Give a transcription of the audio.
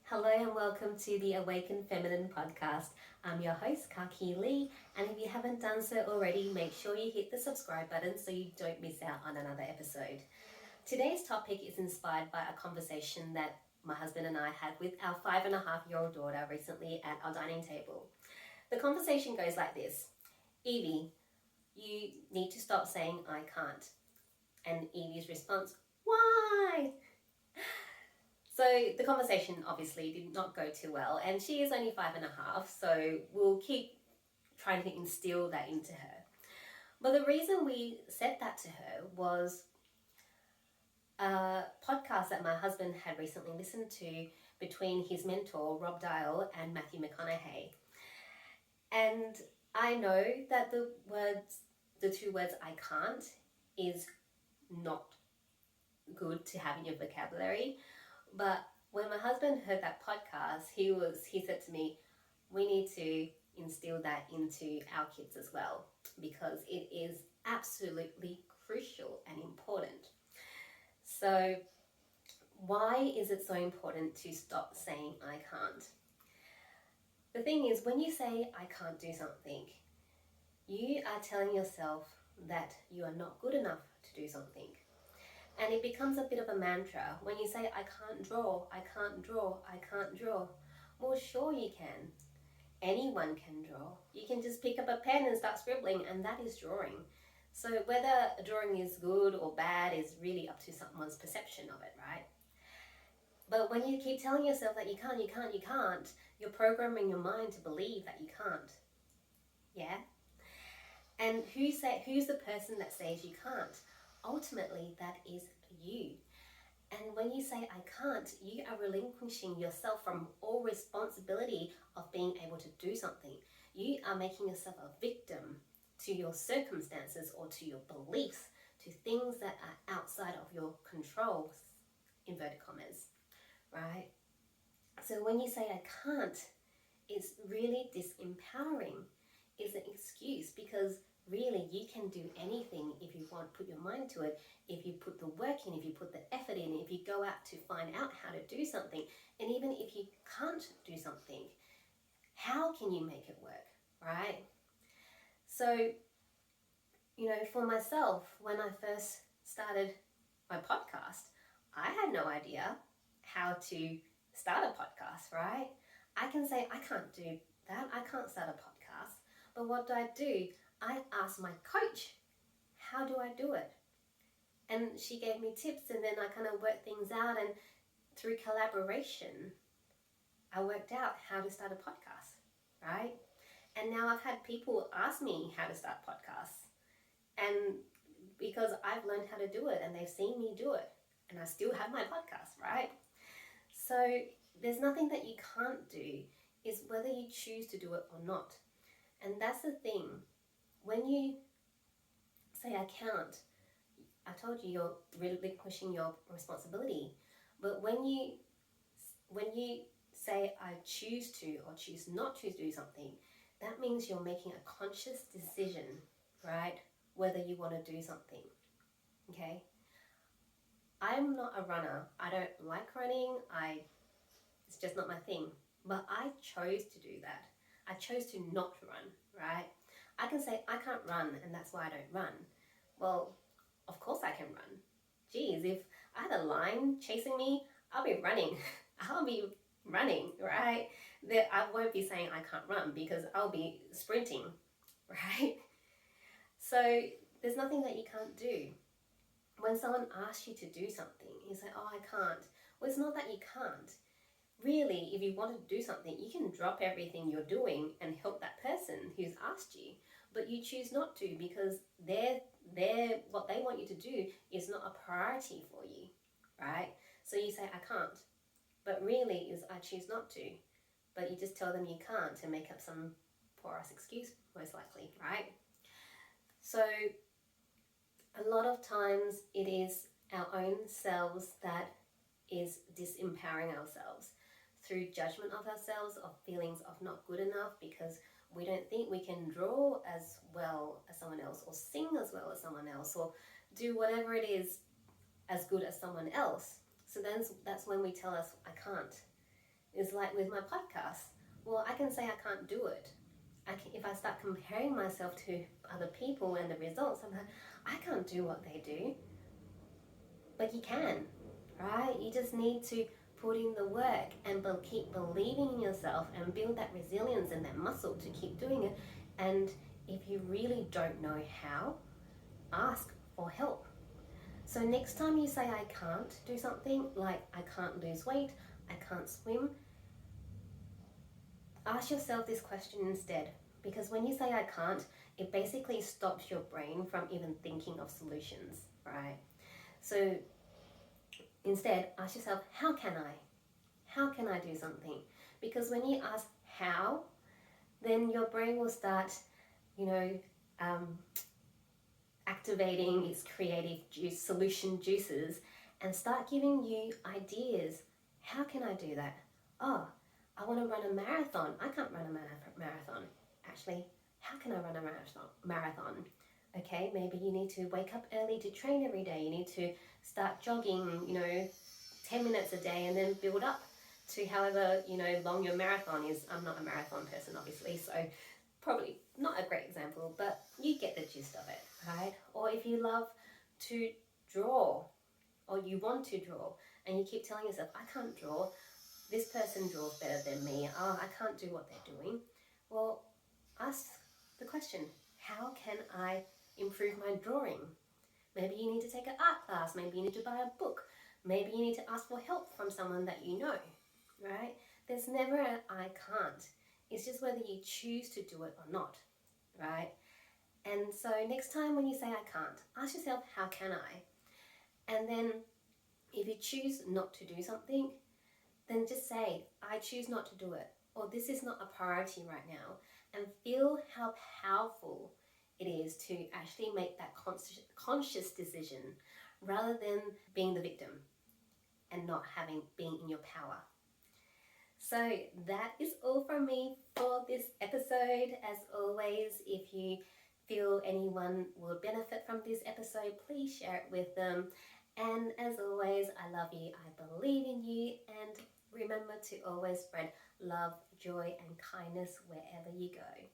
Hello and welcome to the Awakened Feminine podcast. I'm your host, KaKi Lee, and if you haven't done so already, make sure you hit the subscribe button so you don't miss out on another episode. Today's topic is inspired by a conversation that my husband and I had with our 5.5-year-old daughter recently at our dining table. The conversation goes like this: Evie, you need to stop saying I can't. And Evie's response, why? So the conversation obviously did not go too well, and she is only 5.5, so we'll keep trying to instill that into her. But the reason we said that to her was a podcast that my husband had recently listened to between his mentor, Rob Dial, and Matthew McConaughey. And I know that the two words I can't is not good to have in your vocabulary. But when my husband heard that podcast, he said to me, we need to instill that into our kids as well, because it is absolutely crucial and important. So why is it so important to stop saying I can't? The thing is, when you say I can't do something, you are telling yourself that you are not good enough to do something. And it becomes a bit of a mantra. When you say, I can't draw, I can't draw, I can't draw. Well, sure you can. Anyone can draw. You can just pick up a pen and start scribbling, and that is drawing. So whether drawing is good or bad is really up to someone's perception of it, right? But when you keep telling yourself that you can't, you're programming your mind to believe that you can't. Yeah? And who's the person that says you can't? Ultimately, that is you. And when you say I can't, you are relinquishing yourself from all responsibility of being able to do something. You are making yourself a victim to your circumstances or to your beliefs, to things that are outside of your control, inverted commas, right? So when you say I can't, it's really disempowering. It's an excuse, because really, you can do anything if you want, put your mind to it, if you put the work in, if you put the effort in, if you go out to find out how to do something. And even if you can't do something, how can you make it work, right? So, for myself, when I first started my podcast, I had no idea how to start a podcast, right? I can say, I can't do that. I can't start a podcast. But what do? I asked my coach, how do I do it? And she gave me tips, and then I kind of worked things out, and through collaboration, I worked out how to start a podcast, right? And now I've had people ask me how to start podcasts, and because I've learned how to do it, and they've seen me do it, and I still have my podcast, right? So there's nothing that you can't do. It's whether you choose to do it or not. And that's the thing. When you say I can't, I told you you're relinquishing your responsibility. But when you say I choose to or choose not to do something, that means you're making a conscious decision, right? Whether you want to do something. Okay? I'm not a runner. I don't like running. It's just not my thing. But I chose to do that. I chose to not run, right? I can say I can't run, and that's why I don't run. Well, of course I can run. Geez, if I had a lion chasing me, I'll be running. I'll be running, right? I won't be saying I can't run, because I'll be sprinting, right? So there's nothing that you can't do. When someone asks you to do something, you say, oh, I can't. Well, it's not that you can't. Really, if you want to do something, you can drop everything you're doing and help that person who's asked you. But you choose not to, because what they want you to do is not a priority for you, right? So you say, I can't. But really is I choose not to. But you just tell them you can't to make up some poor-ass excuse, most likely, right? So a lot of times it is our own selves that is disempowering ourselves through judgment of ourselves, of feelings of not good enough, because we don't think we can draw as well as someone else, or sing as well as someone else, or do whatever it is as good as someone else. So then that's when we tell us, I can't. It's like with my podcast. Well, I can say I can't do it. If I start comparing myself to other people and the results, I'm like, I can't do what they do. But you can, right? You just need to put in the work and keep believing in yourself and build that resilience and that muscle to keep doing it. And if you really don't know how, ask for help. So next time you say I can't do something, like I can't lose weight, I can't swim, ask yourself this question instead. Because when you say I can't, it basically stops your brain from even thinking of solutions, right? So instead, ask yourself, how can I? How can I do something? Because when you ask how, then your brain will start, you know, activating its creative solution juices and start giving you ideas. How can I do that? Oh, I want to run a marathon. I can't run a marathon. Actually, how can I run a marathon? Okay, maybe you need to wake up early to train every day. You need to start jogging, 10 minutes a day and then build up to however, long your marathon is. I'm not a marathon person, obviously, so probably not a great example, but you get the gist of it, right? Or if you love to draw or you want to draw and you keep telling yourself, I can't draw, this person draws better than me, I can't do what they're doing. Well, ask the question, how can I improve my drawing? Maybe you need to take an art class, maybe you need to buy a book, maybe you need to ask for help from someone that you know, right? There's never an I can't. It's just whether you choose to do it or not, right? And so next time when you say I can't, ask yourself, how can I? And then if you choose not to do something, then just say, I choose not to do it, or this is not a priority right now, and feel how powerful it is to actually make that conscious decision rather than being the victim and not being in your power. So that is all from me for this episode. As always, if you feel anyone will benefit from this episode, please share it with them. And as always, I love you, I believe in you, and remember to always spread love, joy, and kindness wherever you go.